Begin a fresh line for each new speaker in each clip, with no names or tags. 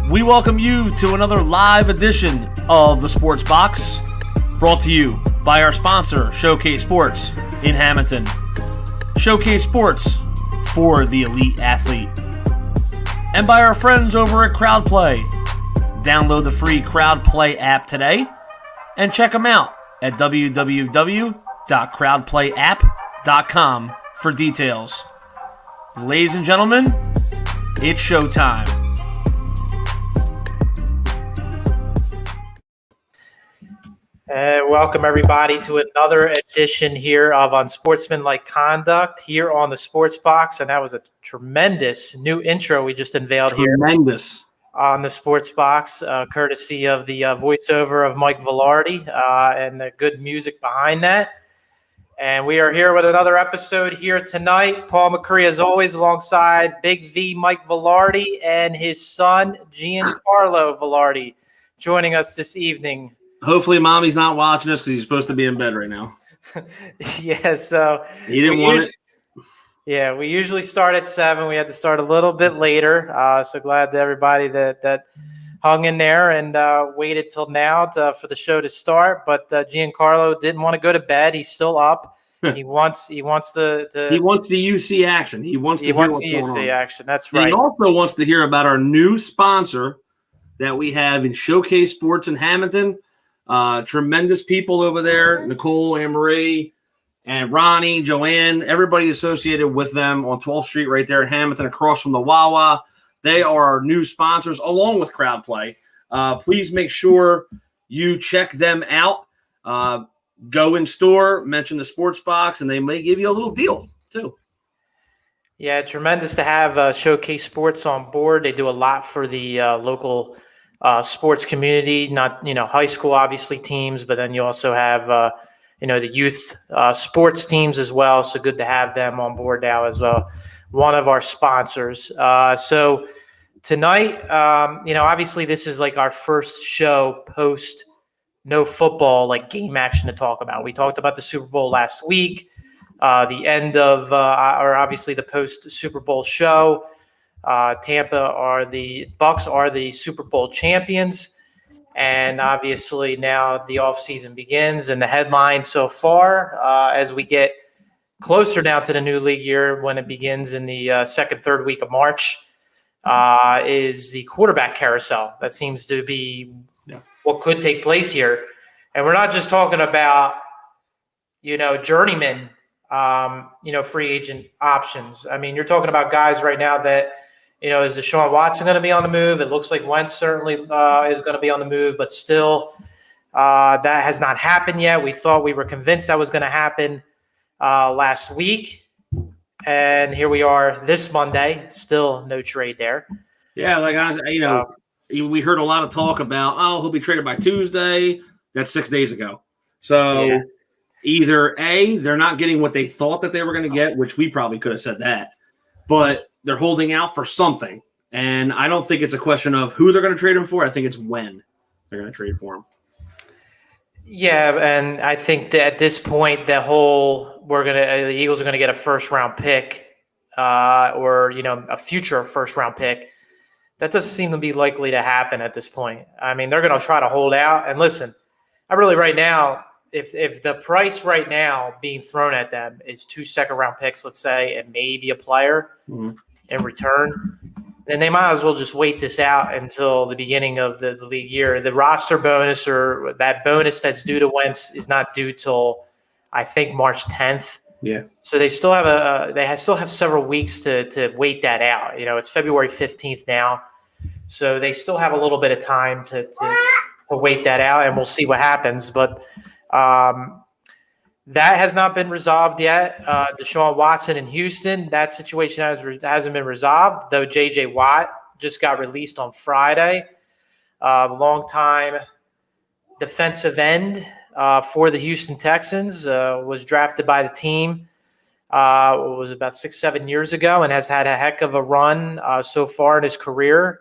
We welcome you to another live edition of the Sports Box, brought to you by our sponsor, Showcase Sports in Hamilton. Showcase Sports for the elite athlete. And by our friends over at CrowdPlay. Download the free CrowdPlay app today and check them out at www.crowdplayapp.com for details. Ladies and gentlemen, it's showtime.
And welcome everybody to another edition here of Unsportsmanlike Conduct here on the Sports Box. And that was a tremendous new intro we just unveiled here on the Sports Box, courtesy of the voiceover of Mike Velardi and the good music behind that. And we are here with another episode here tonight. Paul Macrie, as always, alongside Big V Mike Velardi and his son Giancarlo Velardi, joining us this evening.
Hopefully, Mommy's not watching us because he's supposed to be in bed right now.
Yeah, so
he didn't want it.
Yeah, we usually start at 7. We had to start a little bit later. So glad to everybody that hung in there and waited till now for the show to start. But Giancarlo didn't want to go to bed. He's still up. He wants the
UC action. He wants the
UC action. That's right.
And he also wants to hear about our new sponsor that we have in Showcase Sports in Hamilton. Tremendous people over there, Nicole, Anne-Marie, and Ronnie, Joanne, everybody associated with them on 12th Street right there in Hamilton across from the Wawa. They are our new sponsors along with CrowdPlay. Please make sure you check them out. Go in store, mention the Sports Box, and they may give you a little deal too.
Yeah, tremendous to have Showcase Sports on board. They do a lot for the local sports community, not high school obviously teams, but then you also have the youth sports teams as well. So good to have them on board now as one of our sponsors. So tonight, obviously this is like our first show post no football, like game action to talk about. We talked about the Super Bowl last week, the end of or obviously the post Super Bowl show. The Bucks are the Super Bowl champions, and obviously now the offseason begins. And the headline so far, as we get closer now to the new league year when it begins in the second, third week of March, is the quarterback carousel. That seems to be what could take place here. And we're not just talking about, journeyman, free agent options. I mean, you're talking about guys right now that, is Deshaun Watson going to be on the move? It looks like Wentz certainly is going to be on the move, but still that has not happened yet. We were convinced that was going to happen last week. And here we are this Monday, still no trade there.
Yeah, like we heard a lot of talk about, he'll be traded by Tuesday. That's 6 days ago. So either A, they're not getting what they thought that they were going to get, which we probably could have said that, but they're holding out for something. And I don't think it's a question of who they're going to trade him for. I think it's when they're going to trade for him.
Yeah, and I think that at this point, the Eagles are going to get a first-round pick or a future first-round pick. That doesn't seem to be likely to happen at this point. I mean, they're going to try to hold out. And listen, right now, if the price right now being thrown at them is 2 second-round picks, let's say, and maybe a player in return, then they might as well just wait this out until the beginning of the league year. The roster bonus or that bonus that's due to Wentz is not due till, I think, March 10th.
Yeah.
So they still have still have several weeks to wait that out. It's February 15th now, so they still have a little bit of time to wait that out, and we'll see what happens. But that has not been resolved yet. Deshaun Watson in Houston, that situation hasn't been resolved, though J.J. Watt just got released on Friday. The longtime defensive end for the Houston Texans was drafted by the team was about 6-7 years ago and has had a heck of a run so far in his career.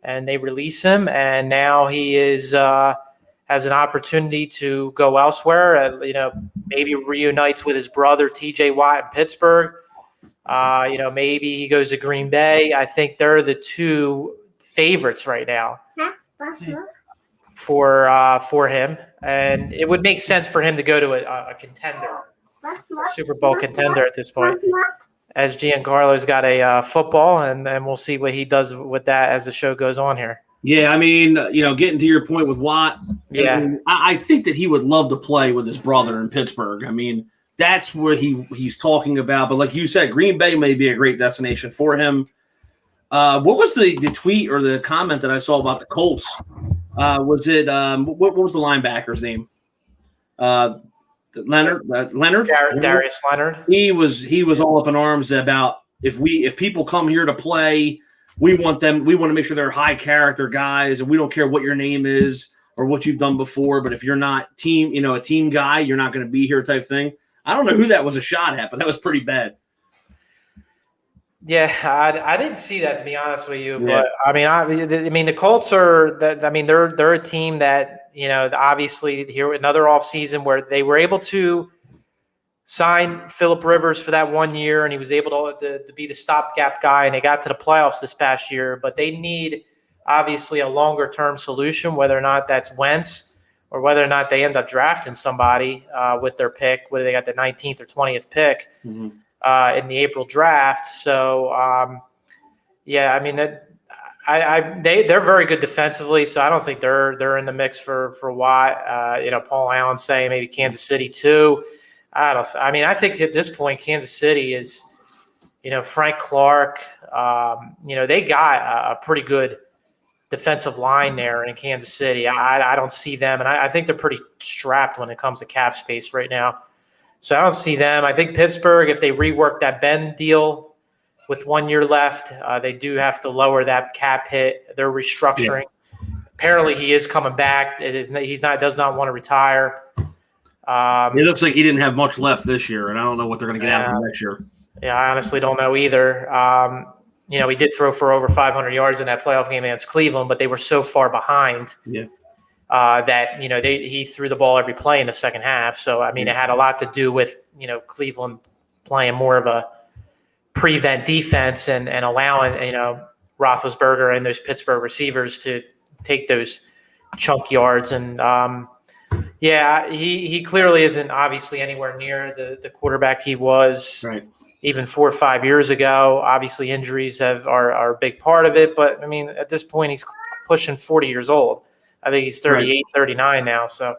And they release him, and now he has an opportunity to go elsewhere. Maybe reunites with his brother T.J. Watt in Pittsburgh. Maybe he goes to Green Bay. I think they're the two favorites right now for him, and it would make sense for him to go to a contender, a Super Bowl contender at this point. As Giancarlo's got a football, and then we'll see what he does with that as the show goes on here.
Yeah, I mean, getting to your point with Watt,
Yeah,
I think that he would love to play with his brother in Pittsburgh. I mean, that's what he's talking about. But like you said, Green Bay may be a great destination for him. What was the tweet or the comment that I saw about the Colts? Was it what was the linebacker's name? Leonard.
Darius Leonard.
He was all up in arms about if people come here to play, we want to make sure they're high character guys, and we don't care what your name is or what you've done before. But if you're not a team guy, you're not going to be here type thing. I don't know who that was a shot at, but that was pretty bad.
Yeah, I didn't see that, to be honest with you. Yeah. But I mean, the Colts are that. I mean, they're a team that obviously here another offseason where they were able to sign Phillip Rivers for that 1 year, and he was able to be the stopgap guy, and they got to the playoffs this past year. But they need obviously a longer term solution, whether or not that's Wentz or whether or not they end up drafting somebody with their pick, whether they got the 19th or 20th pick. Mm-hmm. In the April draft. So, yeah, I mean, they're very good defensively, so I don't think they're in the mix for Watt. Paul Allen saying maybe Kansas City too. I think at this point Kansas City is, Frank Clark. They got a pretty good defensive line there in Kansas City. I don't see them, and I think they're pretty strapped when it comes to cap space right now. So I don't see them. I think Pittsburgh, if they rework that Ben deal with 1 year left, they do have to lower that cap hit. They're restructuring. Yeah. Apparently, he is coming back. Does not want to retire.
It looks like he didn't have much left this year, and I don't know what they're going to get out of him next year.
Yeah, I honestly don't know either. He did throw for over 500 yards in that playoff game against Cleveland, but they were so far behind. Yeah. That he threw the ball every play in the second half. So I mean, it had a lot to do with Cleveland playing more of a prevent defense and allowing Roethlisberger and those Pittsburgh receivers to take those chunk yards. And he clearly isn't obviously anywhere near the quarterback he was even 4 or 5 years ago. Obviously, injuries are a big part of it. But I mean, at this point, he's pushing 40 years old. I think he's 38, 39 now. So,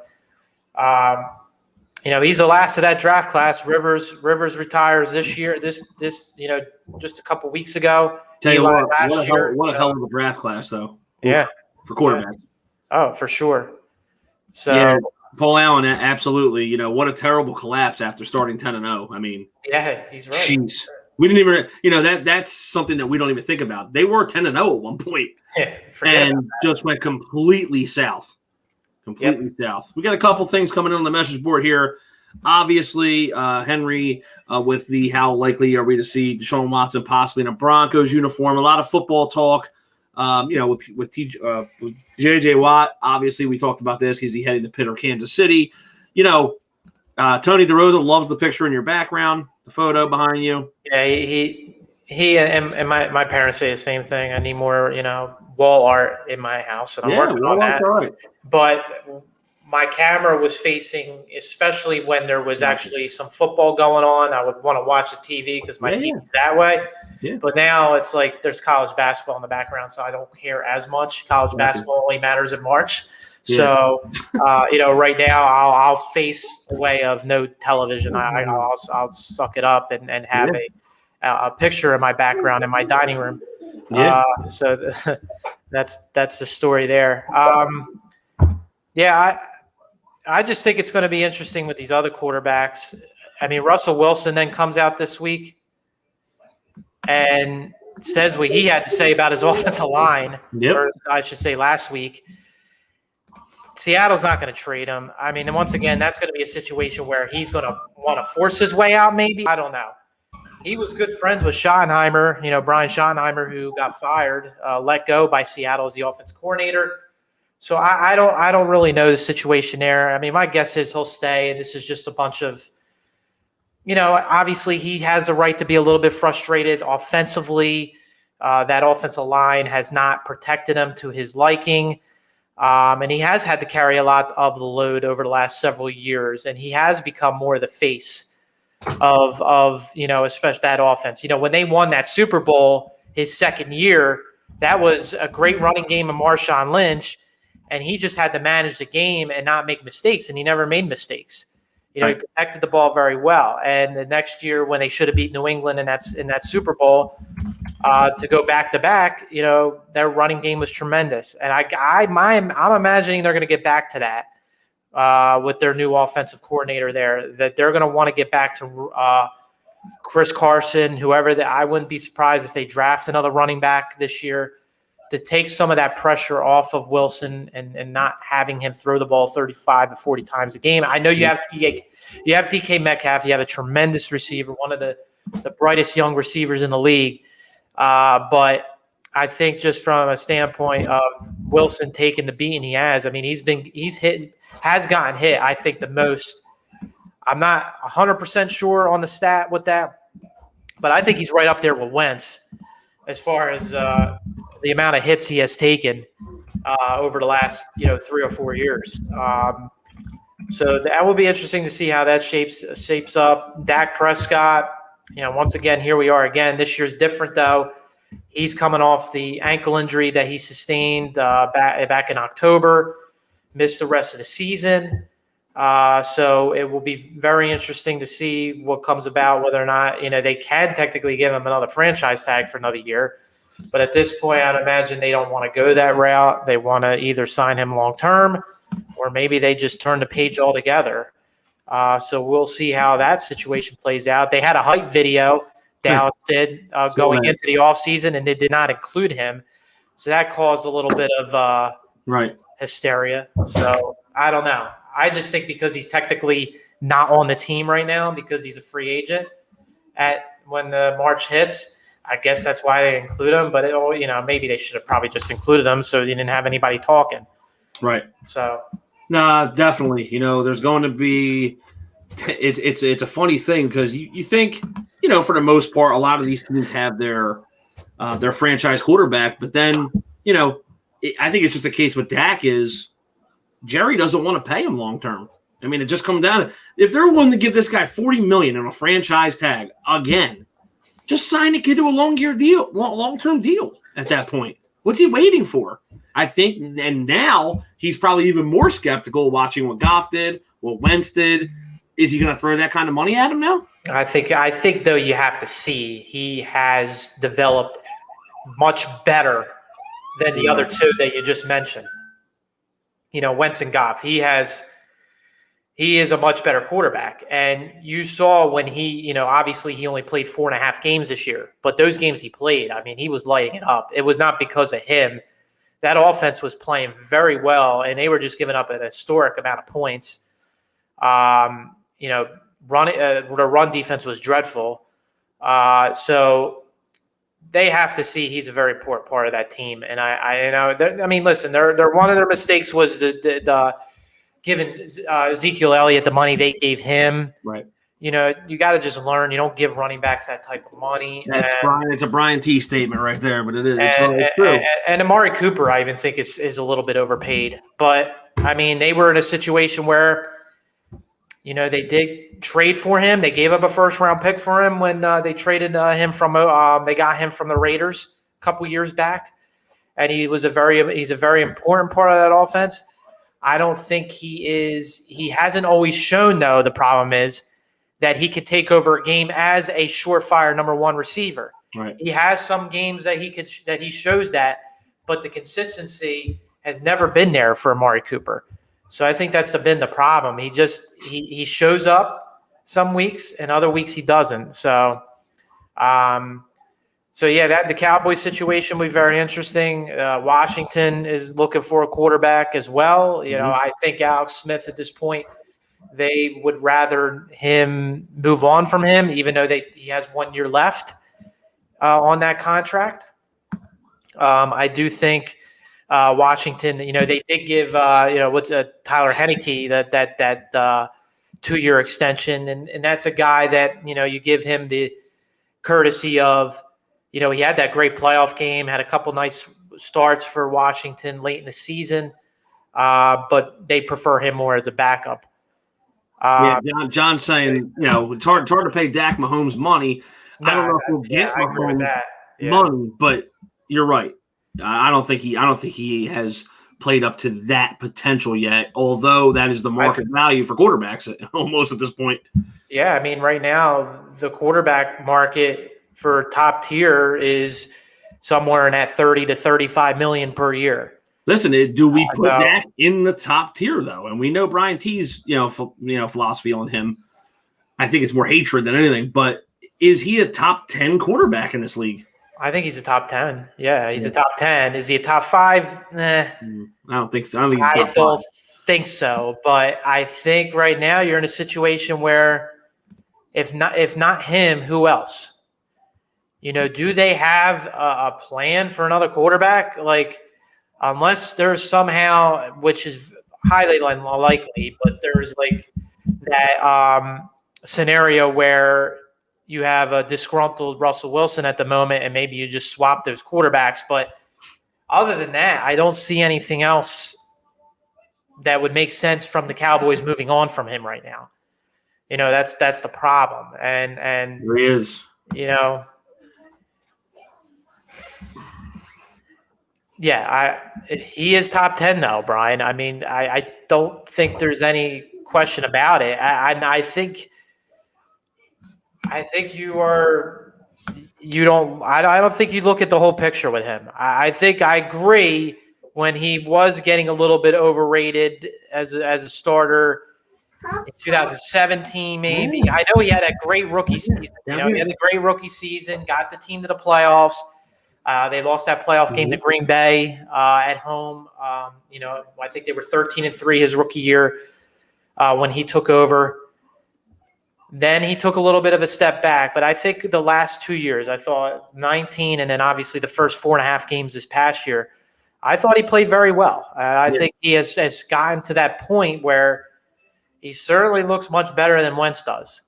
he's the last of that draft class. Rivers retires this year. This just a couple weeks ago.
Tell you what a hell of a draft class, though.
Yeah,
for quarterbacks.
Oh, for sure. So,
yeah, Paul Allen, absolutely. What a terrible collapse after starting 10-0. I mean,
yeah, he's right.
Jeez. We didn't even, that's something that we don't even think about. They were 10-0 at one point.
Yeah,
and just went completely south. South. We got a couple things coming in on the message board here. Obviously, Henry with the how likely are we to see Deshaun Watson possibly in a Broncos uniform. A lot of football talk. With J.J. Watt, obviously we talked about this. Is he heading to Pitt or Kansas City? Tony DeRosa loves the picture in your background, the photo behind you.
Yeah, he and my parents say the same thing. I need more, wall art in my house, and I'm working on that. Right. But my camera was facing, especially when there was actually some football going on, I would want to watch the TV because my TV's that way. Yeah. But now it's like there's college basketball in the background, so I don't care as much. College basketball only matters in March. Yeah. So, right now I'll face a way of no television. I'll suck it up and have a picture in my background in my dining room. Yeah. So that's the story there. I just think it's going to be interesting with these other quarterbacks. I mean, Russell Wilson then comes out this week and says what he had to say about his offensive line, or I should say last week. Seattle's not going to trade him. I mean, and once again, that's going to be a situation where he's going to want to force his way out maybe. I don't know. He was good friends with Schottenheimer, Brian Schottenheimer, who got fired, let go by Seattle as the offense coordinator. So I don't really know the situation there. I mean, my guess is he'll stay, and this is just a bunch of, obviously he has the right to be a little bit frustrated offensively. That offensive line has not protected him to his liking. And he has had to carry a lot of the load over the last several years, and he has become more the face of especially that offense. When they won that Super Bowl his second year, that was a great running game of Marshawn Lynch, and he just had to manage the game and not make mistakes, and he never made mistakes. He protected the ball very well. And the next year, when they should have beat New England in that Super Bowl, to go back to back, their running game was tremendous. And I'm imagining they're going to get back to that with their new offensive coordinator there. That they're going to want to get back to Chris Carson, whoever. I wouldn't be surprised if they draft another running back this year to take some of that pressure off of Wilson and not having him throw the ball 35 to 40 times a game. I know you have DK Metcalf. You have a tremendous receiver, one of the brightest young receivers in the league. But I think just from a standpoint of Wilson taking the beating he has, I mean, has gotten hit, I think, the most. I'm not 100% sure on the stat with that, but I think he's right up there with Wentz as far as the amount of hits he has taken over the last 3 or 4 years. So that will be interesting to see how that shapes up. Dak Prescott, once again, here we are again. This year's different, though. He's coming off the ankle injury that he sustained back in October, missed the rest of the season. So it will be very interesting to see what comes about, whether or not, they can technically give him another franchise tag for another year. But at this point, I'd imagine they don't want to go that route. They want to either sign him long-term or maybe they just turn the page altogether. So we'll see how that situation plays out. They had a hype video, Dallas did, going into the offseason, and they did not include him. So that caused a little bit of hysteria. So I don't know. I just think because he's technically not on the team right now because he's a free agent when the March hits, I guess that's why they include him. But, maybe they should have probably just included him so they didn't have anybody talking.
Right.
So.
Nah, definitely. There's going to be it's a funny thing because you think, for the most part, a lot of these teams have their franchise quarterback. But then, I think it's just the case with Dak is Jerry doesn't want to pay him long term. I mean, it just comes down to if they're willing to give this guy $40 million on a franchise tag again, just sign the kid to a long-term deal at that point. What's he waiting for? I think, and now he's probably even more skeptical watching what Goff did, what Wentz did. Is he going to throw that kind of money at him now?
I think though you have to see he has developed much better than the other two that you just mentioned. Wentz and Goff. He is a much better quarterback. And you saw when he, obviously he only played 4.5 games this year, but those games he played, I mean, he was lighting it up. It was not because of him. That offense was playing very well, and they were just giving up an historic amount of points. The run defense was dreadful. So they have to see he's a very important part of that team. And listen, they're one of their mistakes was the giving Ezekiel Elliott the money they gave him.
Right.
You got to just learn. You don't give running backs that type of money.
It's a Brian T statement right there, but it is. It's true.
And Amari Cooper, I even think is a little bit overpaid. But I mean, they were in a situation where, they did trade for him. They gave up a first-round pick for him when they traded him from. They got him from the Raiders a couple years back, and he's a very important part of that offense. I don't think he is. He hasn't always shown, though. The problem is that he could take over a game as a surefire number one receiver.
Right.
He has some games that he shows that, but the consistency has never been there for Amari Cooper. So I think that's been the problem. He shows up some weeks and other weeks he doesn't. So, the Cowboys situation will be very interesting. Washington is looking for a quarterback as well. I think Alex Smith at this point, they would rather him move on from him, even though he has 1 year left on that contract. I do think Washington, they did give Tyler Heineke that 2 year extension, and that's a guy that you give him the courtesy of He had that great playoff game, had a couple nice starts for Washington late in the season, but they prefer him more as a backup.
John's saying, it's hard to pay Dak Mahomes money. I don't know if we'll get Mahomes money, but you're right. I don't think he has played up to that potential yet, although that is the market value for quarterbacks almost at this point.
Yeah, I mean, right now, the quarterback market for top tier is somewhere in that 30 to 35 million per year.
Listen, do we put Dak in the top tier though? And we know Brian T's philosophy on him. I think it's more hatred than anything. But is he a top 10 quarterback in this league?
I think he's a top 10. Yeah, he's a top 10. Is he a top 5?
I don't think so.
I don't think so. But I think right now you're in a situation where if not him, who else? Do they have a plan for another quarterback? Like, unless there's somehow, which is highly unlikely, but there's like that scenario where you have a disgruntled Russell Wilson at the moment, and maybe you just swap those quarterbacks. But other than that, I don't see anything else that would make sense from the Cowboys moving on from him right now. That's the problem. And
there he is.
Yeah, he is top 10 though, Brian. I mean, I don't think there's any question about it. I think you are. You don't. I don't think you look at the whole picture with him. I think I agree when he was getting a little bit overrated as a starter in 2017, maybe. I know he had a great rookie season. He had a great rookie season. Got the team to the playoffs. They lost that playoff game to Green Bay at home. I think they were 13-3 his rookie year when he took over. Then he took a little bit of a step back. But I think the last 2 years, I thought 19 and then obviously the first 4.5 games this past year, I thought he played very well. I think he has gotten to that point where he certainly looks much better than Wentz does.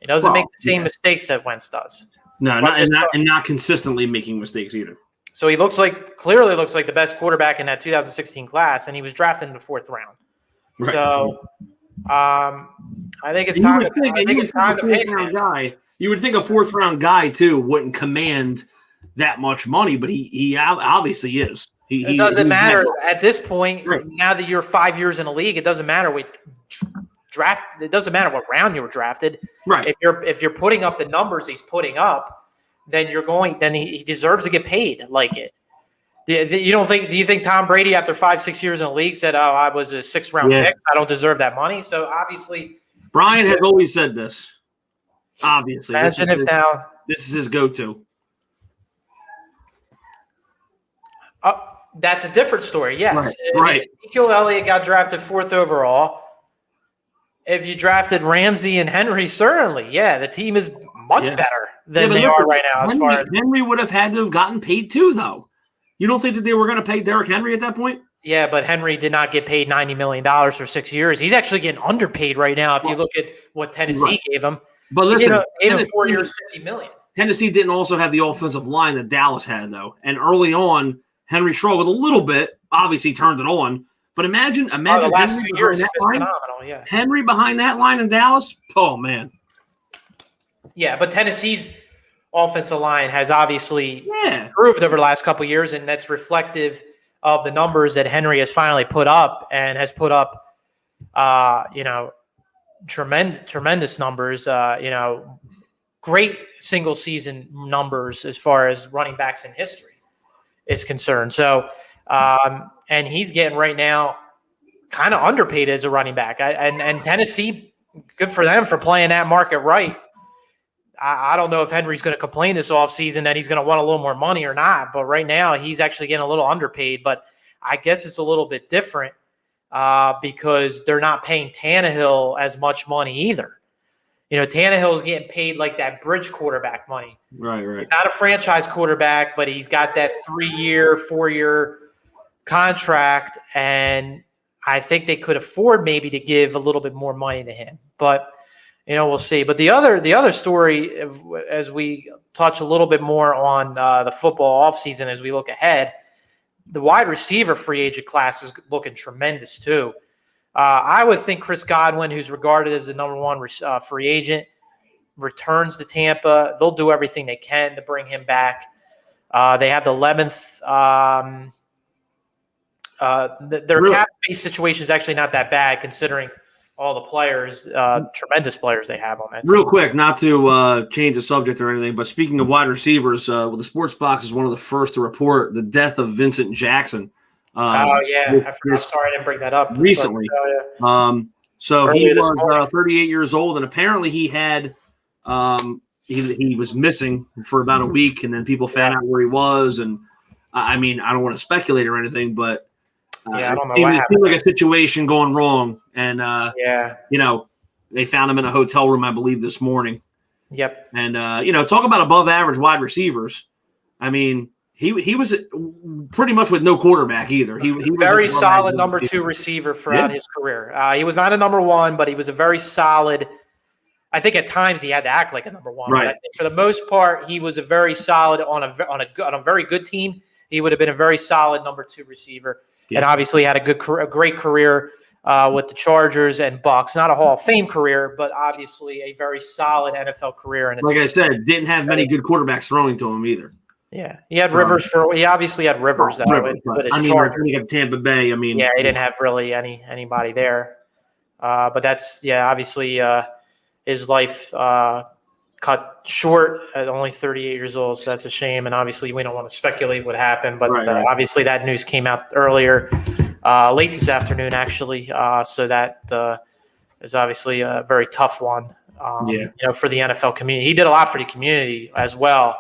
He doesn't make the same mistakes that Wentz does.
No, not consistently making mistakes either.
So he clearly looks like the best quarterback in that 2016 class, and he was drafted in the 4th round. Right. So I think it's time. To pay him.
Guy. You would think a 4th round guy too wouldn't command that much money, but he obviously is.
It doesn't matter at this point. Right. Now that you're 5 years in the league, it doesn't matter what draft. It doesn't matter what round you were drafted.
Right.
If you're putting up the numbers he's putting up, then he deserves to get paid like it. Do you think Tom Brady after 5-6 years in the league said, "Oh, I was a 6th round pick. I don't deserve that money"? So obviously,
Brian has always said this. Obviously,
imagine if now
this is his go-to.
That's a different story. Yes,
right.
Ezekiel Elliott got drafted 4th overall. If you drafted Ramsey and Henry, certainly, the team is much better than they are right now.
Henry would have had to have gotten paid too, though. You don't think that they were going to pay Derrick Henry at that point?
Yeah, but Henry did not get paid $90 million for 6 years. He's actually getting underpaid right now if you look at what Tennessee gave him.
But listen,
gave him 4 years, $50 million.
Tennessee didn't also have the offensive line that Dallas had, though. And early on, Henry struggled a little bit. Obviously, turned it on. But imagine
the last 2 years has been phenomenal. Yeah,
Henry behind that line in Dallas. Oh man.
Yeah, but Tennessee's offensive line has obviously improved over the last couple of years, and that's reflective of the numbers that Henry has finally put up and has put up. Tremendous numbers. Great single season numbers as far as running backs in history is concerned. So. And he's getting right now kind of underpaid as a running back. And Tennessee, good for them for playing that market right. I don't know if Henry's going to complain this offseason that he's going to want a little more money or not. But right now he's actually getting a little underpaid. But I guess it's a little bit different because they're not paying Tannehill as much money either. Tannehill is getting paid like that bridge quarterback money.
Right.
He's not a franchise quarterback, but he's got that 3-year, 4-year contract, and I think they could afford maybe to give a little bit more money to him. But we'll see. But the other story, as we touch a little bit more on the football offseason as we look ahead, the wide receiver free agent class is looking tremendous too. I would think Chris Godwin, who's regarded as the number one free agent, returns to Tampa. They'll do everything they can to bring him back. They have the 11th. Their cap space situation is actually not that bad considering all the players, tremendous players they have on that team.
Real quick, not to change the subject or anything, but speaking of wide receivers, the Sports Box is one of the first to report the death of Vincent Jackson.
I forgot. Sorry, I didn't bring that up
recently. So he was 38 years old, and apparently he had he was missing for about a week, and then people found out where he was. And I mean, I don't want to speculate or anything, but
I don't know.
It seemed like a situation going wrong, and they found him in a hotel room, I believe, this morning.
Yep.
And talk about above average wide receivers. I mean, he was pretty much with no quarterback either. He was
very solid number 2 receiver throughout his career. He was not a number 1, but he was a very solid. I think at times he had to act like a number 1.
Right.
But I think for the most part, he was a very solid on a very good team. He would have been a very solid number 2 receiver. Yeah. And obviously had a great career with the Chargers and Bucks. Not a Hall of Fame career, but obviously a very solid NFL career. And
like I said, didn't have many good quarterbacks throwing to him either.
Yeah, he had Rivers he obviously had Rivers with his Chargers.
He got Tampa Bay. I mean,
he didn't have really anybody there. But that's obviously his life cut short at only 38 years old. So that's a shame. And obviously we don't want to speculate what happened, but obviously that news came out earlier, late this afternoon, actually. So that is obviously a very tough one, for the NFL community. He did a lot for the community as well.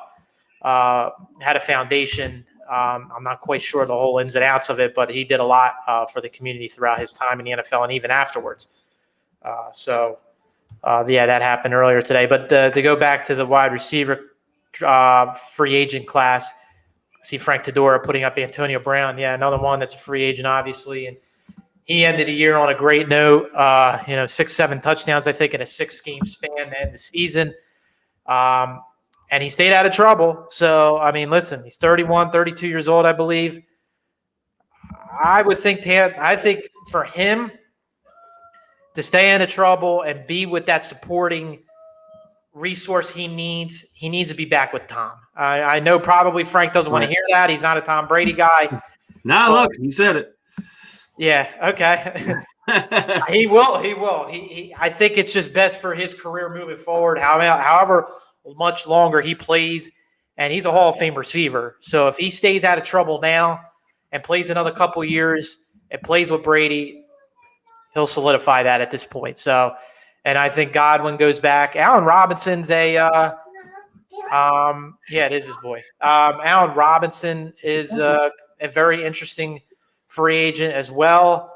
Had a foundation. I'm not quite sure the whole ins and outs of it, but he did a lot for the community throughout his time in the NFL and even afterwards. That happened earlier today. But to go back to the wide receiver free agent class, see Frank Tedora putting up Antonio Brown. Yeah, another one that's a free agent, obviously. And he ended the year on a great note, 6-7 touchdowns, I think, in a 6-game span to end the season. And he stayed out of trouble. So, I mean, listen, he's 31, 32 years old, I believe. I think for him to stay out of trouble and be with that supporting resource he needs to be back with Tom. I know probably Frank doesn't want to hear that. He's not a Tom Brady guy.
Look, he said it.
Yeah, okay. He will. I think it's just best for his career moving forward. However much longer he plays, and he's a Hall of Fame receiver. So if he stays out of trouble now and plays another couple years and plays with Brady, he'll solidify that at this point. So, and I think Godwin goes back. Allen Robinson's it is his boy. Allen Robinson is a very interesting free agent as well.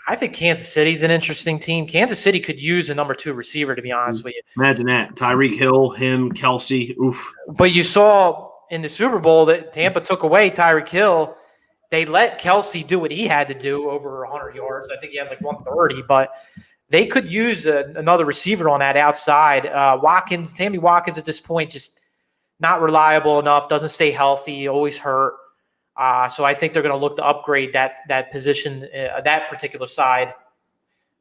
I think Kansas City's an interesting team. Kansas City could use a number 2 receiver, to be honest with you.
Imagine that. Tyreek Hill, him, Kelsey. Oof.
But you saw in the Super Bowl that Tampa took away Tyreek Hill. They let Kelsey do what he had to do, over 100 yards. I think he had like 130, but they could use another receiver on that outside. Tammy Watkins at this point, just not reliable enough, doesn't stay healthy, always hurt. So I think they're going to look to upgrade that position, that particular side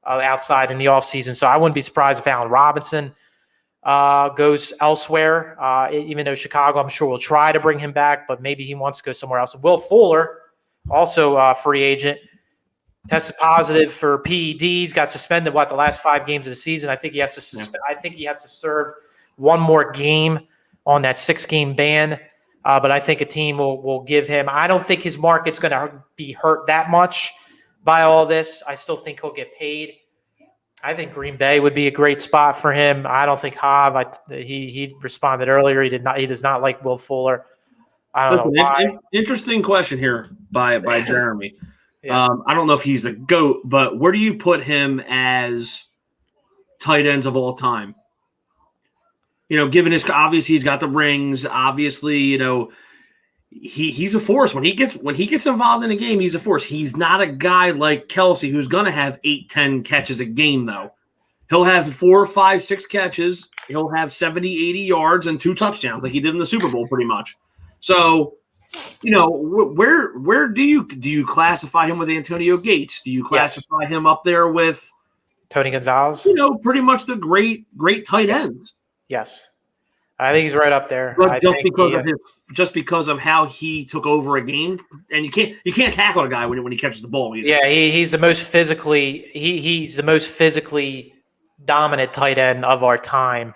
outside in the offseason. So I wouldn't be surprised if Allen Robinson goes elsewhere, even though Chicago, I'm sure, will try to bring him back, but maybe he wants to go somewhere else. Will Fuller, also a free agent, tested positive for PEDs, got suspended, the last 5 games of the season. I think he has to serve one more game on that 6-game ban. But I think a team will give him. I don't think his market's going to be hurt that much by all this. I still think he'll get paid. I think Green Bay would be a great spot for him. I don't think he responded earlier. He does not like Will Fuller. I don't know why.
Interesting question here by Jeremy. I don't know if he's the GOAT, but where do you put him as tight ends of all time? Given obviously he's got the rings, obviously, he's a force. When he gets involved in a game, he's a force. He's not a guy like Kelsey who's going to have 8-10 catches a game, though. He'll have 4, 5, 6 catches. He'll have 70, 80 yards and 2 touchdowns like he did in the Super Bowl pretty much. So, where do you classify him with Antonio Gates? Do you classify him up there with
Tony Gonzalez?
Pretty much the great tight ends.
Yes. I think he's right up there.
But just because of how he took over a game, and you can't tackle a guy when he catches the ball either.
Yeah, he's the most physically he's the most physically dominant tight end of our time.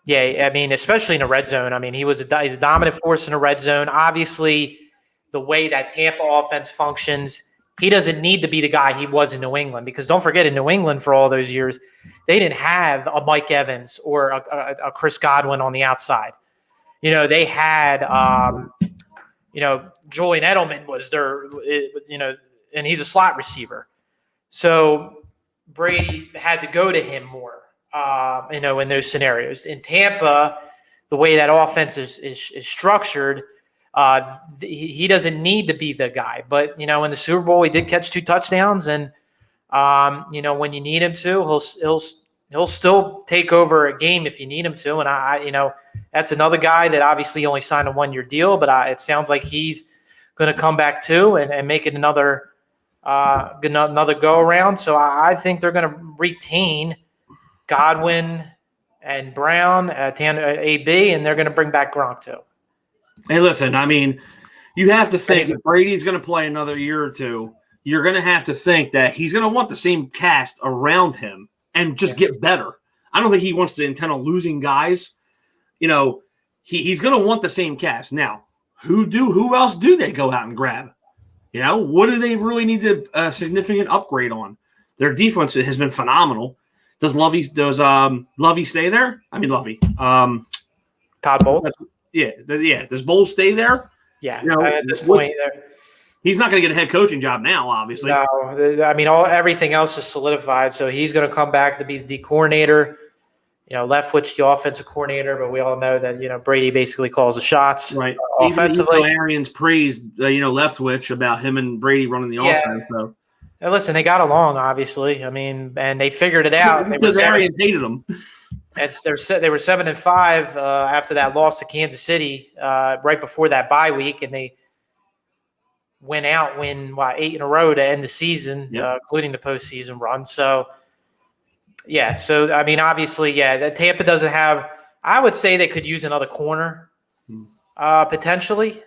Especially in the red zone. I mean, he's a dominant force in the red zone. Obviously, the way that Tampa offense functions, he doesn't need to be the guy he was in New England, because don't forget, in New England for all those years, they didn't have a Mike Evans or a Chris Godwin on the outside. They had, Julian Edelman was their, and he's a slot receiver. So Brady had to go to him more, in those scenarios. In Tampa, the way that offense is structured, he doesn't need to be the guy. But, in the Super Bowl, he did catch 2 touchdowns. And, when you need him to, he'll still take over a game if you need him to. And, that's another guy that obviously only signed a 1-year deal. But it sounds like he's going to come back too and make it another go-around. So I think they're going to retain Godwin and Brown at AB, and they're going to bring back Gronk too.
Hey, listen, I mean, you have to think if Brady's going to play another year or two, you're going to have to think that he's going to want the same cast around him and just get better. I don't think he wants to intend on losing guys. He's going to want the same cast. Now, who else do they go out and grab? What do they really need a significant upgrade on? Their defense has been phenomenal. Does Lovey stay there? I mean, Lovey.
Todd Bowles?
Yeah. Does Bowles stay there?
Yeah. At this point,
he's not going to get a head coaching job now, obviously.
No. I mean, everything else is solidified. So he's going to come back to be the D coordinator. Leftwich, the offensive coordinator, but we all know that, Brady basically calls the shots.
Right.
Offensively.
Even Arians praised, Leftwich about him and Brady running the offense. So.
And listen, they got along, obviously. I mean, and they figured it out.
Because Arians hated them.
They were 7-5 after that loss to Kansas City right before that bye week, and they win 8 in a row to end the season, including the postseason run. So, yeah. So, I mean, obviously, that Tampa doesn't have – I would say they could use another corner potentially.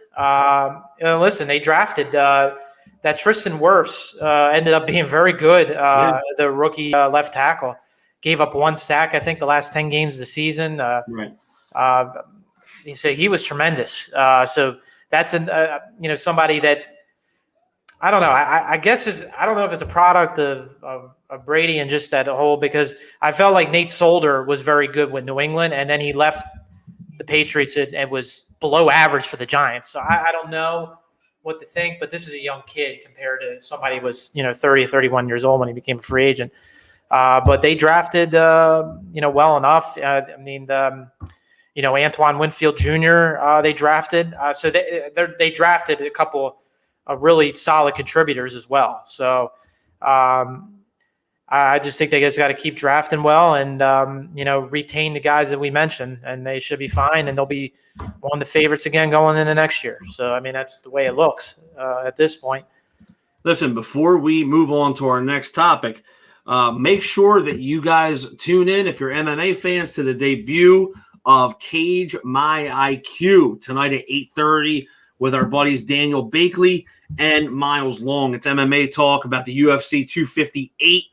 Listen, they drafted that Tristan Wirfs ended up being very good, the rookie left tackle. Gave up 1 sack, I think, the last 10 games of the season. He was tremendous. So that's somebody that I don't know. I guess I don't know if it's a product of Brady and just that whole, because I felt like Nate Solder was very good with New England, and then he left the Patriots and was below average for the Giants. So I don't know what to think, but this is a young kid compared to somebody who was 30 or 31 years old when he became a free agent. But they drafted, well enough. Antoine Winfield Jr. They drafted. So they drafted a couple of really solid contributors as well. So I just think they just got to keep drafting well and retain the guys that we mentioned, and they should be fine, and they'll be one of the favorites again going into next year. So I mean, that's the way it looks at this point.
Listen, before we move on to our next topic. Make sure that you guys tune in, if you're MMA fans, to the debut of Cage My IQ tonight at 8:30 with our buddies Daniel Bakley and Miles Long. It's MMA talk about the UFC 258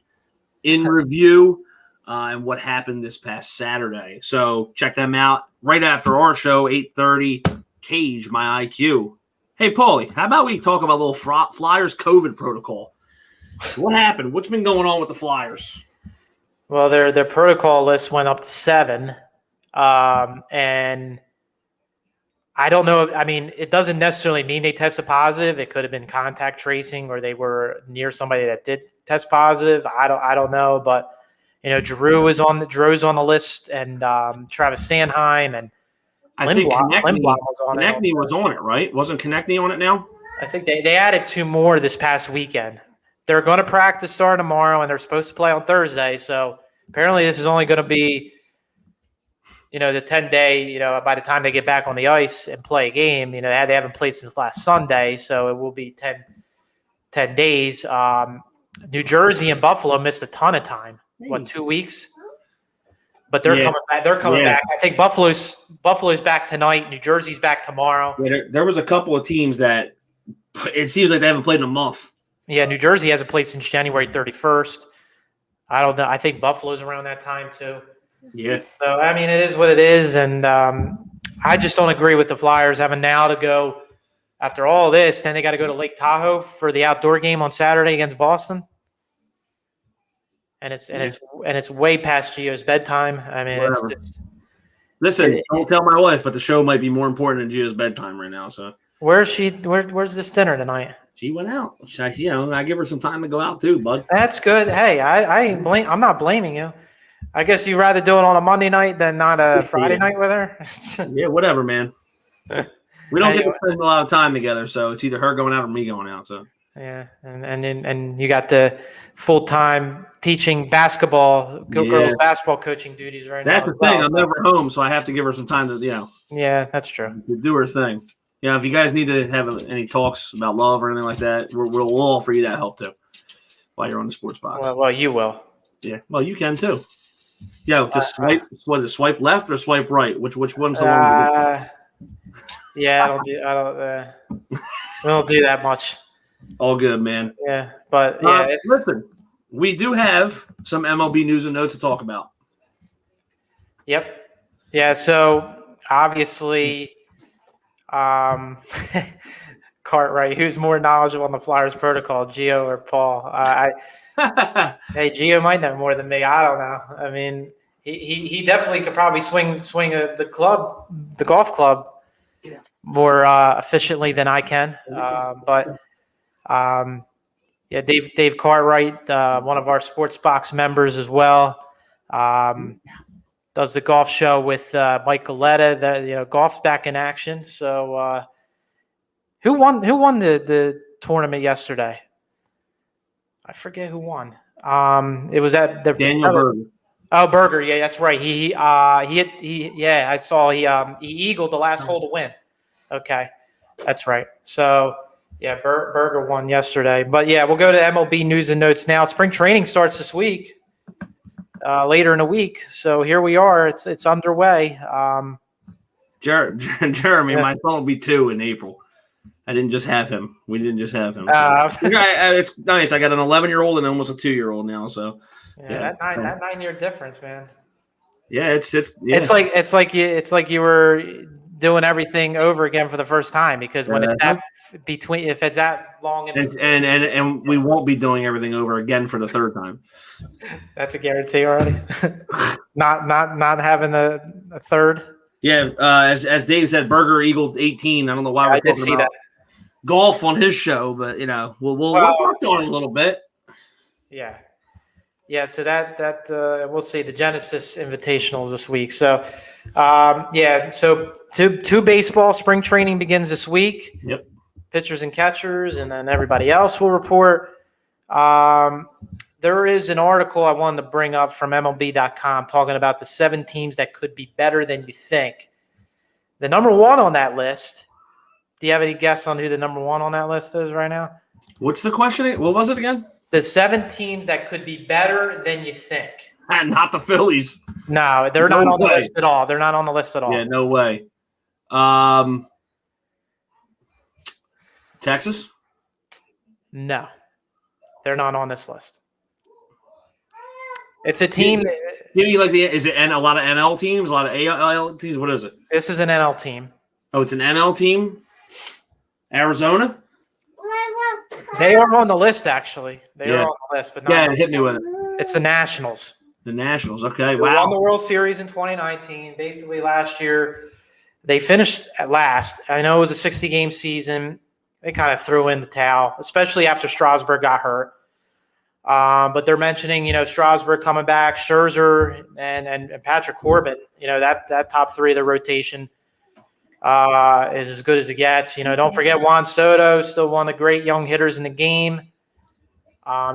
in review and what happened this past Saturday. So check them out right after our show, 8:30, Cage My IQ. Hey, Paulie, how about we talk about a little Flyers COVID protocol? What happened? What's been going on with the Flyers?
Well, their protocol list went up to 7, and I don't know. I mean, it doesn't necessarily mean they tested positive. It could have been contact tracing, or they were near somebody that did test positive. I don't know, but Drew's on the list, and Travis Sanheim, and
I think Konechny was on it, right? Wasn't Konechny on it now?
I think they added 2 more this past weekend. they're going to practice starting tomorrow, and they're supposed to play on Thursday. So apparently this is only going to be, the 10-day, by the time they get back on the ice and play a game, they haven't played since last Sunday. So it will be 10 days. New Jersey and Buffalo missed a ton of time. 2 weeks? But they're coming back. They're coming back. I think Buffalo's back tonight. New Jersey's back tomorrow.
Yeah, there was a couple of teams that it seems like they haven't played in a month.
Yeah, New Jersey hasn't played since January 31st. I don't know. I think Buffalo's around that time too.
Yeah.
So, I mean, it is what it is. And I just don't agree with the Flyers having now to go after all this. Then they got to go to Lake Tahoe for the outdoor game on Saturday against Boston. And it's way past Gio's bedtime. I mean,
listen. Don't tell my wife, but the show might be more important than Gio's bedtime right now. So
where's she? Where's this dinner tonight?
She went out. I give her some time to go out too, bud.
That's good. Hey, I'm not blaming you. I guess you'd rather do it on a Monday night than not a Friday night with her.
Yeah, whatever, man. We don't get to spend a lot of time together, so it's either her going out or me going out. So
yeah, and you got the full-time teaching basketball, girls basketball coaching duties right now.
That's the thing. I'm never home, so I have to give her some time to,
Yeah, that's true.
To do her thing. If you guys need to have any talks about love or anything like that, we'll offer you that help too while you're on the sports box.
Well, you will.
Yeah, well, you can too. Yeah, just swipe. Was it swipe left or swipe right? Which one's the one?
Yeah, we don't do that much.
All good, man.
Yeah, but
listen, we do have some MLB news and notes to talk about.
Yep. Yeah. So obviously, Cartwright, who's more knowledgeable on the Flyers protocol, Gio or Paul? Hey, Gio might know more than me. I don't know. I mean, he definitely could probably swing the golf club more efficiently than I can. Dave Cartwright, one of our Sports Box members as well, does the golf show with Mike Galetta. Golf's back in action. So, who won the tournament yesterday? I forget who won. It was at the
Daniel Berger.
Oh, Berger. Yeah, that's right. I saw he eagled the last hole to win. Okay, that's right. So, yeah, Berger won yesterday. But, yeah, we'll go to MLB news and notes now. Spring training starts this week, later in the week. So, here we are. It's underway.
Jeremy, my son will be 2 in April. I didn't just have him. We didn't just have him. So. It's nice. I got an 11-year-old and almost a 2-year-old now. So,
that 9-year difference, man.
Yeah, it's
it's like you were doing everything over again for the first time, because when if it's that long
and we won't be doing everything over again for the third time.
That's a guarantee already. not having a third.
Yeah, as Dave said, Berger eagled 18. I don't know why we're talking about golf on his show, but we'll talk on it a little bit.
Yeah. So that we'll see the Genesis Invitationals this week. So, so two baseball spring training begins this week.
Yep.
Pitchers and catchers, and then everybody else will report. There is an article I wanted to bring up from MLB.com talking about the 7 teams that could be better than you think. The number 1 on that list. Do you have any guess on who the number 1 on that list is right now?
What's the question? What was it again?
The 7 teams that could be better than you think.
Not the Phillies.
No, they're not on the list at all. They're not on the list at all.
Yeah, no way. Texas?
No, they're not on this list. It's a team.
Is it a lot of NL teams, a lot of AL teams? What is it?
This is an NL team.
Oh, it's an NL team? Arizona?
They are on the list, actually. They are on the list, but not
hit me with it.
It's the Nationals.
The Nationals, okay.
They won the World Series in 2019. Basically, last year, they finished at last. I know it was a 60-game season. They kind of threw in the towel, especially after Strasburg got hurt. But they're mentioning, Strasburg coming back, Scherzer, and Patrick Corbin. That top 3 of the rotation is as good as it gets. Don't forget Juan Soto, still one of the great young hitters in the game.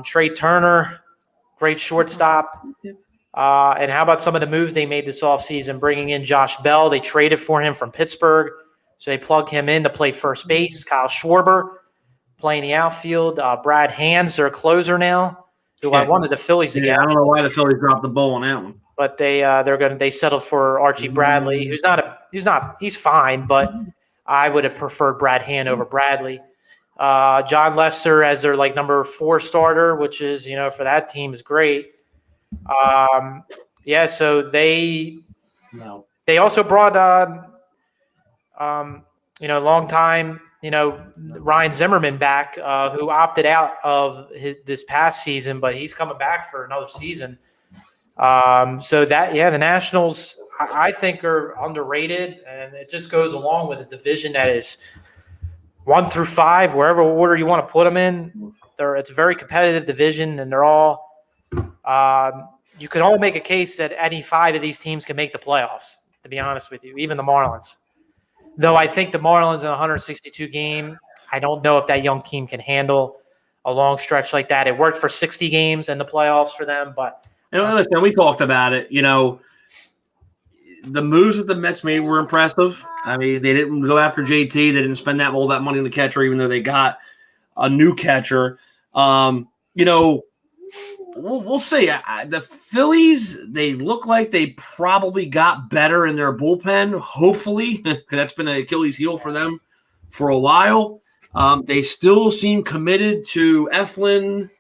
Trey Turner, great shortstop. And how about some of the moves they made this offseason, bringing in Josh Bell? They traded for him from Pittsburgh, so they plug him in to play first base. Kyle Schwarber playing the outfield. Brad Hands, their closer now, who I wanted the Phillies to get.
I don't know why the Phillies dropped the ball on that one.
But they settled for Archie Bradley, he's fine, but I would have preferred Brad Hand over Bradley. John Lester as their number 4 starter, which is for that team is great. So they also brought long time Ryan Zimmerman back, who opted out of this past season, but he's coming back for another season. The Nationals I think are underrated, and it just goes along with a division that is 1 through 5, wherever order you want to put them in. It's a very competitive division, and they're all. You could all make a case that any 5 of these teams can make the playoffs. To be honest with you, even the Marlins. Though I think the Marlins in a 162 game, I don't know if that young team can handle a long stretch like that. It worked for 60 games in the playoffs for them, but.
Listen, we talked about it. The moves that the Mets made were impressive. I mean, they didn't go after JT. They didn't spend all that money on the catcher, even though they got a new catcher. We'll see. The Phillies, they look like they probably got better in their bullpen, hopefully, because that's been an Achilles heel for them for a while. They still seem committed to Eflin.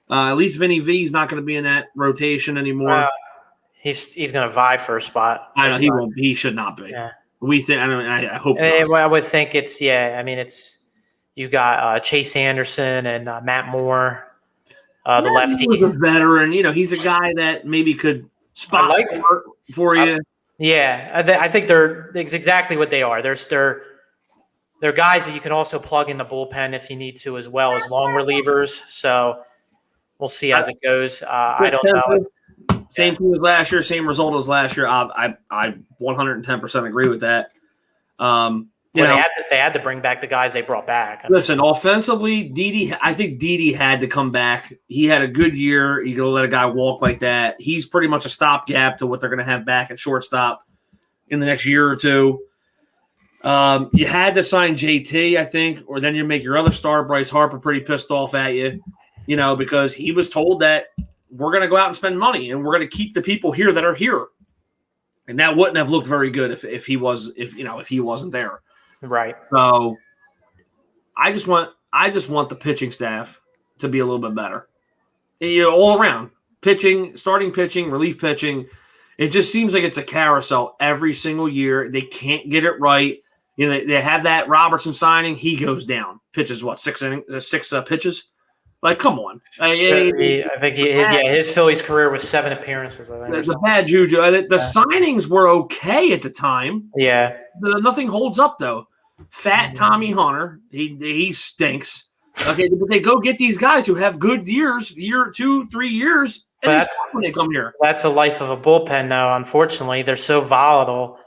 At least Vinny V is not going to be in that rotation anymore.
He's going to vie for a spot.
I know he won't. He should not be.
Yeah.
We think. I hope.
I would think it's. Yeah. I mean, it's. You got Chase Anderson and Matt Moore, the lefty.
He's a veteran. He's a guy that maybe could spot for you.
I think it's exactly what they are. They're guys that you can also plug in the bullpen if you need to, as well as long relievers. So. We'll see as it goes. I don't know.
Same team as last year, same result as last year. I 110% agree with that.
They had to bring back the guys they brought back.
Listen, offensively, I think Didi had to come back. He had a good year. You go let a guy walk like that. He's pretty much a stopgap to what they're going to have back at shortstop in the next year or two. You had to sign JT, I think, or then you make your other star, Bryce Harper, pretty pissed off at you. Because he was told that we're going to go out and spend money and we're going to keep the people here that are here. And that wouldn't have looked very good if he wasn't there.
Right.
So I just want the pitching staff to be a little bit better. All around. Pitching, starting pitching, relief pitching. It just seems like it's a carousel every single year. They can't get it right. They have that Robertson signing, he goes down. Pitches 6 pitches. Like, come on.
I think his Phillies career was 7 appearances. I think
it's a bad juju. The signings were okay at the time.
Yeah.
Nothing holds up, though. Fat Tommy Hunter, he stinks. Okay, but they go get these guys who have good years, 2, 3 years, and they suck when they come here.
That's the life of a bullpen, though. Unfortunately, they're so volatile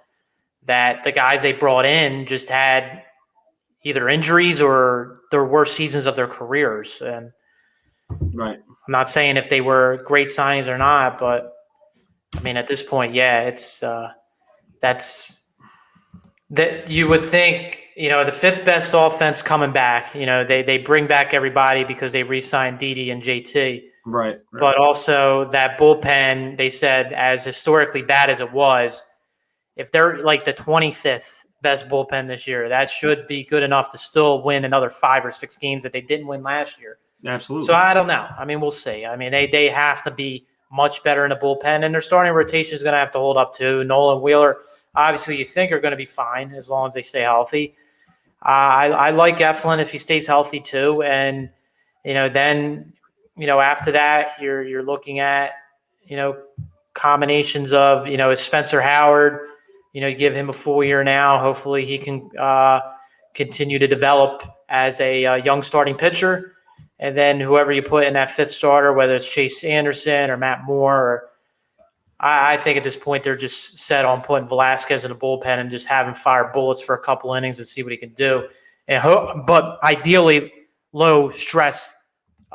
that the guys they brought in just had either injuries or their worst seasons of their careers. And
right.
I'm not saying if they were great signings or not, but I mean, at this point, it's that's that you would think, the 5th best offense coming back, they bring back everybody because they re-signed Didi and JT.
Right.
But also that bullpen, they said, as historically bad as it was, if they're like the 25th best bullpen this year, that should be good enough to still win another 5 or 6 games that they didn't win last year.
Absolutely.
So I don't know. I mean, we'll see. I mean, they have to be much better in the bullpen, and their starting rotation is going to have to hold up too. Nolan Wheeler, obviously, you think are going to be fine as long as they stay healthy. I like Eflin if he stays healthy too, and then after that, you're looking at combinations of is Spencer Howard. You give him a full year now. Hopefully, he can continue to develop as a young starting pitcher. And then whoever you put in that 5th starter, whether it's Chase Anderson or Matt Moore, I think at this point they're just set on putting Velasquez in the bullpen and just having fire bullets for a couple innings and see what he can do. But ideally, low stress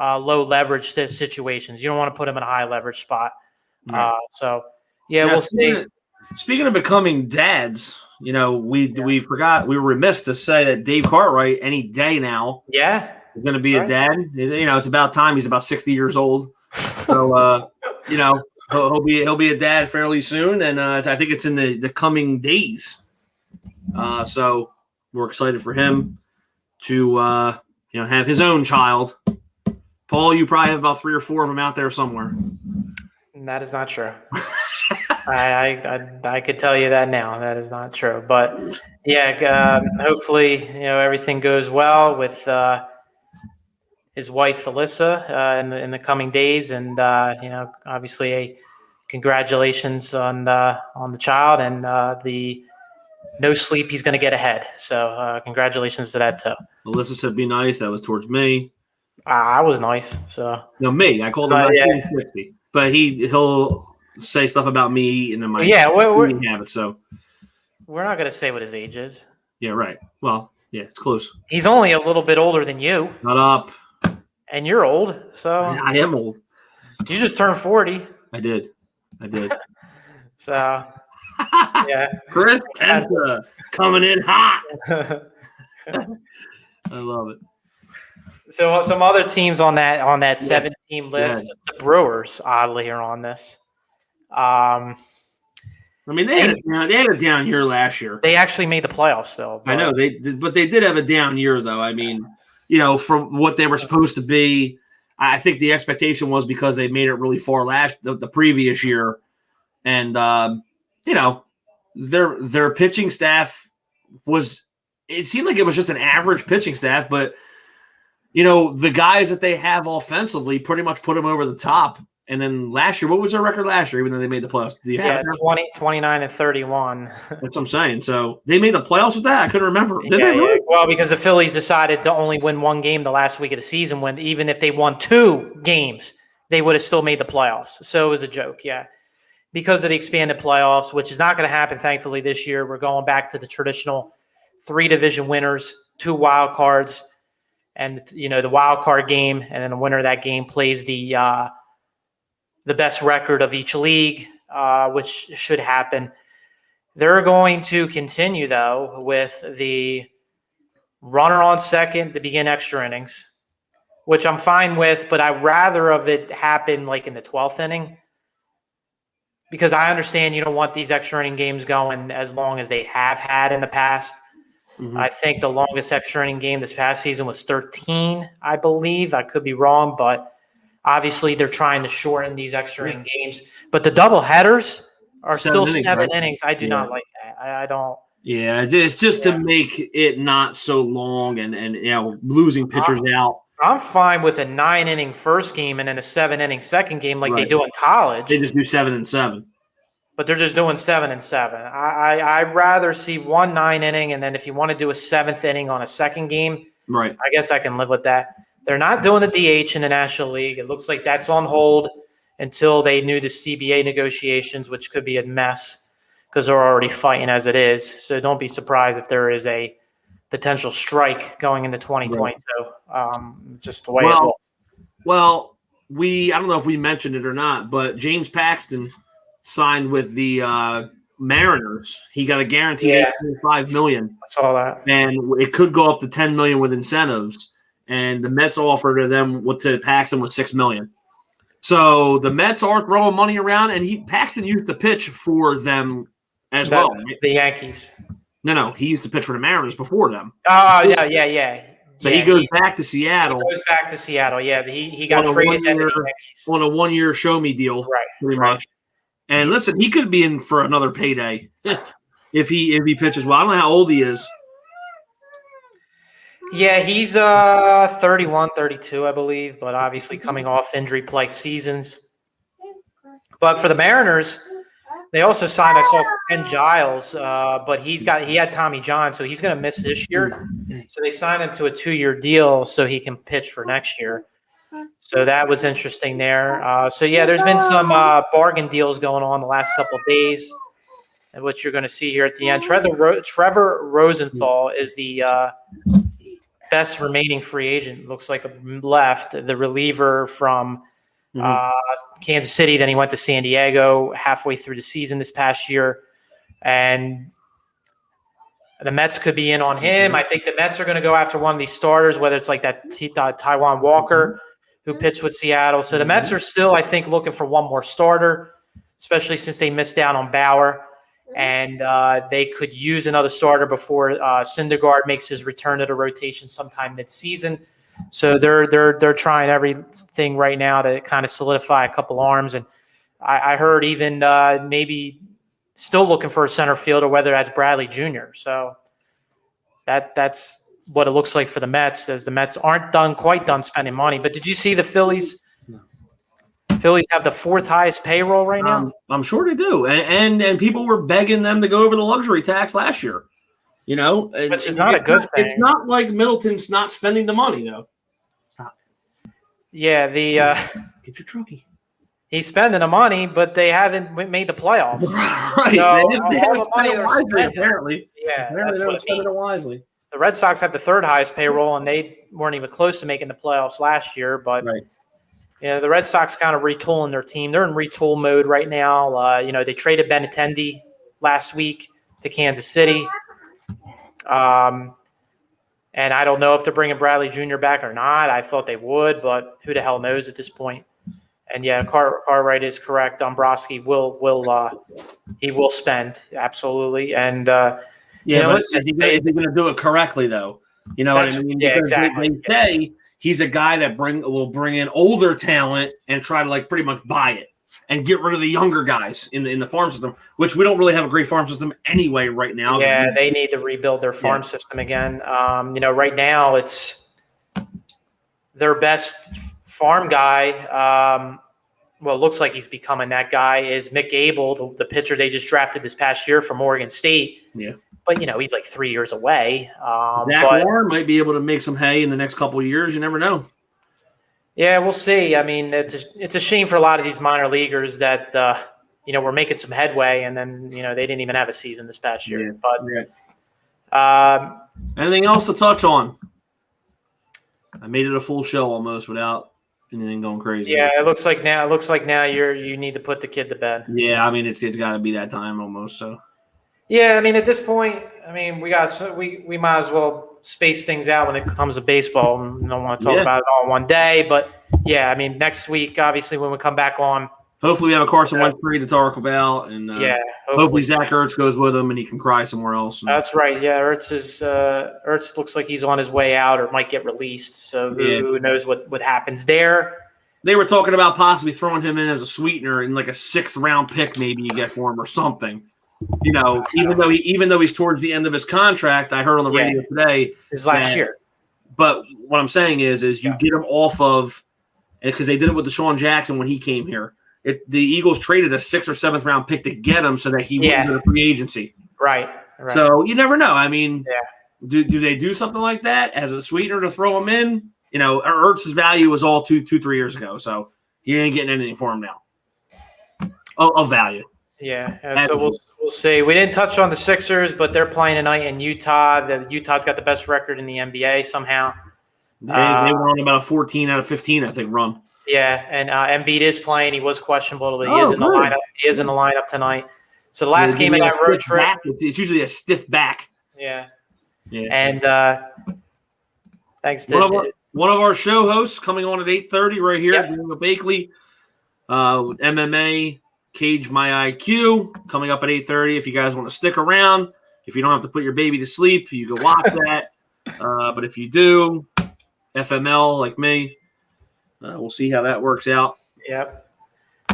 low leverage situations. You don't want to put him in a high leverage spot.
Right.
We'll see.
Speaking of becoming dads, we forgot, we were remiss to say that Dave Cartwright any day now is going to be a dad. It's about time. He's about 60 years old. So, he'll be a dad fairly soon. And I think it's in the coming days. So we're excited for him to, have his own child. Paul, you probably have about 3 or 4 of them out there somewhere.
That is not true. I could tell you that now. That is not true. But hopefully, everything goes well with his wife Alyssa in the coming days, and obviously a congratulations on the child and the no sleep he's going to get ahead. So congratulations to that too.
Alyssa said, "Be nice." That was towards me.
I was nice. So
no, me. I called him 1960, but he'll say stuff about me eating in my eating habits. So
we're not going to say what his age is.
Yeah, right. Well, yeah, it's close.
He's only a little bit older than you.
Not up.
And you're old, so
I am old.
You just turned 40.
I did.
So yeah,
Chris Kenta coming in hot. I love it.
So some other teams on that 7-team list, the Brewers, oddly, are on this.
They had a down year last year.
They actually made the playoffs, though.
I know they did, but they did have a down year, though. From what they were supposed to be, I think the expectation was because they made it really far the previous year, and their pitching staff was. It seemed like it was just an average pitching staff, but the guys that they have offensively pretty much put them over the top. And then last year, what was their record last year, even though they made the playoffs?
29 and 31.
That's what I'm saying. So they made the playoffs with that? I couldn't remember.
Well, because the Phillies decided to only win 1 game the last week of the season, when even if they won 2 games, they would have still made the playoffs. So it was a joke, because of the expanded playoffs, which is not going to happen, thankfully, this year. We're going back to the traditional 3 division winners, 2 wild cards, and the wild card game, and then the winner of that game plays the best record of each league, which should happen. They're going to continue, though, with the runner on second to begin extra innings, which I'm fine with, but I'd rather of it happen like in the 12th inning, because I understand you don't want these extra inning games going as long as they have had in the past. Mm-hmm. I think the longest extra inning game this past season was 13, I believe. I could be wrong, but obviously they're trying to shorten these extra inning games. But the double headers are still 7 innings. I do not like that. I don't.
Yeah, it's just to make it not so long and losing pitchers out.
I'm fine with a 9-inning first game and then a 7-inning second game like they do in college.
They just do 7 and 7.
But they're just doing 7 and 7. I'd rather see 1 9-inning, and then if you want to do a 7th inning on a second game,
right?
I guess I can live with that. They're not doing the DH in the National League. It looks like that's on hold until they knew the CBA negotiations, which could be a mess because they're already fighting as it is. So don't be surprised if there is a potential strike going into 2022. Just the way it looks.
Well, I don't know if we mentioned it or not, but James Paxton signed with the Mariners. He got a guaranteed $8.5 million.
I saw that,
and it could go up to $10 million with incentives. And the Mets offer to them to Paxton was $6 million. So the Mets are throwing money around, and Paxton used to pitch for them as well. Right?
The Yankees.
No, he used to pitch for the Mariners before them.
Oh, yeah.
So he goes back to Seattle.
He goes back to Seattle. Yeah, he got traded to the Yankees
on a 1-year show me deal, pretty much. And listen, he could be in for another payday if he pitches well. I don't know how old he is.
Yeah, he's 31, 32, I believe, but obviously coming off injury-plagued seasons. But for the Mariners, they also signed, I saw Ken Giles, but he had Tommy John, so he's going to miss this year. So they signed him to a 2-year deal so he can pitch for next year. So that was interesting there. There's been some bargain deals going on the last couple of days, which you're going to see here at the end. Trevor Rosenthal is the best remaining free agent looks like left, the reliever from Kansas City. Then he went to San Diego halfway through the season this past year. And the Mets could be in on him. I think the Mets are going to go after one of these starters, whether it's like that Taiwan Walker who pitched with Seattle. So the Mets are still, I think, looking for one more starter, especially since they missed out on Bauer. And they could use another starter before Syndergaard makes his return to the rotation sometime mid-season. So they're trying everything right now to kind of solidify a couple arms. And I heard even maybe still looking for a center fielder, whether that's Bradley Jr. So that's what it looks like for the Mets, as the Mets aren't quite done spending money. But did you see the Phillies? No. Phillies have the fourth highest payroll right now.
I'm sure they do, and people were begging them to go over the luxury tax last year.
Which is not a good thing.
It's not like Middleton's not spending the money, though. Stop.
Yeah,
get your trophy.
He's spending the money, but they haven't made the playoffs.
Right.
So
they haven't spent it wisely, apparently.
Yeah,
apparently
that's what it means.
Wisely.
The Red Sox have the third highest payroll, and they weren't even close to making the playoffs last year. But the Red Sox kind of retooling their team. They're in retool mode right now. They traded Benintendi last week to Kansas City. And I don't know if they're bringing Bradley Jr. back or not. I thought they would, but who the hell knows at this point? And yeah, Cartwright is correct. Dombrowski will spend, absolutely. And
is he going to do it correctly though? You know what I mean?
Yeah,
because
exactly.
They say he's a guy that will bring in older talent and try to pretty much buy it and get rid of the younger guys in the farm system, which we don't really have a great farm system anyway right now.
Yeah, they need to rebuild their farm system again. Right now it's their best farm guy. It looks like he's becoming that guy, is Mick Gable, the pitcher they just drafted this past year from Oregon State.
Yeah.
But, he's like 3 years away.
Zach Warren might be able to make some hay in the next couple of years. You never know.
Yeah, we'll see. I mean, it's a shame for a lot of these minor leaguers that, we're making some headway, and then, they didn't even have a season this past year.
Yeah. But anything else to touch on? I made it a full show almost without anything going crazy.
Yeah, it looks like now you need to put the kid to bed.
Yeah, I mean it's got to be that time almost. So.
Yeah, I mean at this point, we might as well space things out when it comes to baseball. I don't want to talk about it all in one day, but yeah, next week, obviously when we come back on.
Hopefully we have a Carson Wentz trade to talk about, and hopefully Zach Ertz goes with him and he can cry somewhere else.
That's right. Yeah, Ertz looks like he's on his way out or might get released. So who knows what happens there?
They were talking about possibly throwing him in as a sweetener in like a 6th round pick, maybe you get for him or something. Even though he's towards the end of his contract, I heard on the radio today
his last year.
But what I'm saying is you get him off of, because they did it with Deshaun Jackson when he came here. The Eagles traded a 6th or 7th round pick to get him so that he went into the free agency.
Right.
So you never know. I mean, do they do something like that as a sweetener to throw him in? Ertz's value was all 2-3 years ago, so he ain't getting anything for him now. Of value.
Yeah. So we'll see. We didn't touch on the Sixers, but they're playing tonight in Utah. Utah's got the best record in the NBA somehow.
They were on about a 14 out of 15, I think, run.
Yeah, and Embiid is playing. He was questionable, but he is in the lineup. He is in the lineup tonight. So the last game of that road trip,
it's usually a stiff back.
Yeah. And thanks to
one of our show hosts coming on at 8:30 right here, doing a Bakley with MMA Cage My IQ coming up at 8:30. If you guys want to stick around, if you don't have to put your baby to sleep, you can watch that. But if you do, FML like me. We'll see how that works out.
Yep.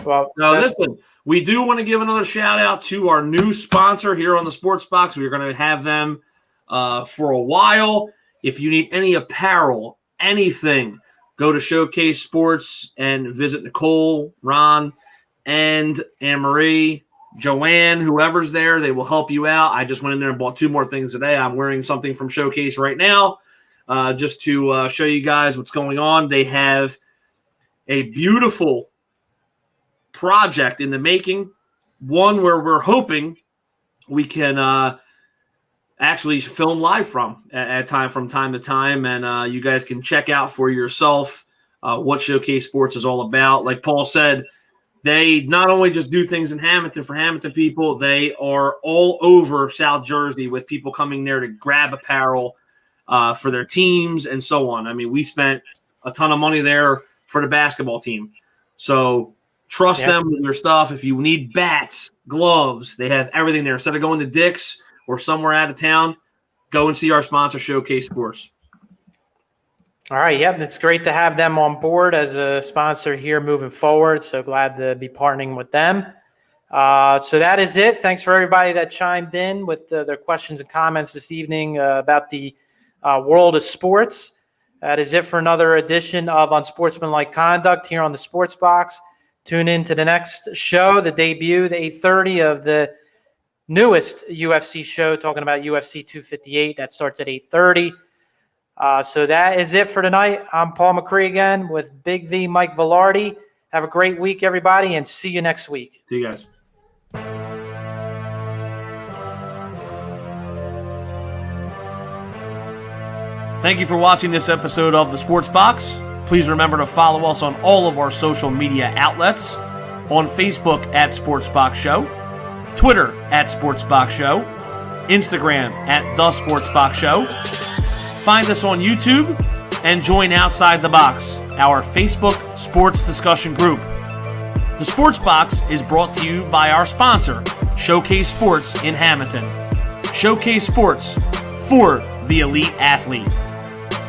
Well,
now listen, we do want to give another shout out to our new sponsor here on the Sports Box. We're going to have them for a while. If you need any apparel, anything, go to Showcase Sports and visit Nicole, Ron, and Anne-Marie, Joanne, whoever's there. They will help you out. I just went in there and bought 2 more things today. I'm wearing something from Showcase right now just to show you guys what's going on. They have a beautiful project in the making, one where we're hoping we can actually film live from time to time, and you guys can check out for yourself what Showcase Sports is all about. Like Paul said, they not only just do things in Hamilton for Hamilton people, they are all over South Jersey with people coming there to grab apparel for their teams and so on. I mean, we spent a ton of money there for the basketball team. So trust them with your stuff. If you need bats, gloves, they have everything there. Instead of going to Dick's or somewhere out of town, go and see our sponsor, Showcase Sports.
All right. Yep. It's great to have them on board as a sponsor here moving forward. So glad to be partnering with them. So that is it. Thanks for everybody that chimed in with their questions and comments this evening about the world of sports. That is it for another edition of Unsportsmanlike Conduct here on the Sports Box. Tune in to the next show, the debut, the 8:30 of the newest UFC show, talking about UFC 258. That starts at 8:30. So that is it for tonight. I'm Paul Macrie again with Big V Mike Velardi. Have a great week, everybody, and see you next week.
See you guys. Thank you for watching this episode of The Sports Box. Please remember to follow us on all of our social media outlets. On Facebook at Sports Box Show, Twitter at Sports Box Show, Instagram at The Sports Box Show. Find us on YouTube and join Outside the Box, our Facebook sports discussion group. The Sports Box is brought to you by our sponsor, Showcase Sports in Hamilton. Showcase Sports for the elite athlete.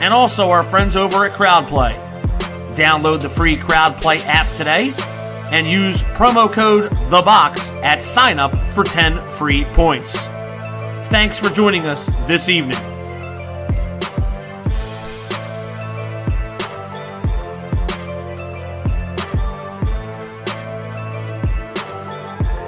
And also our friends over at CrowdPlay. Download the free CrowdPlay app today and use promo code THEBOX at sign up for 10 free points. Thanks for joining us this evening.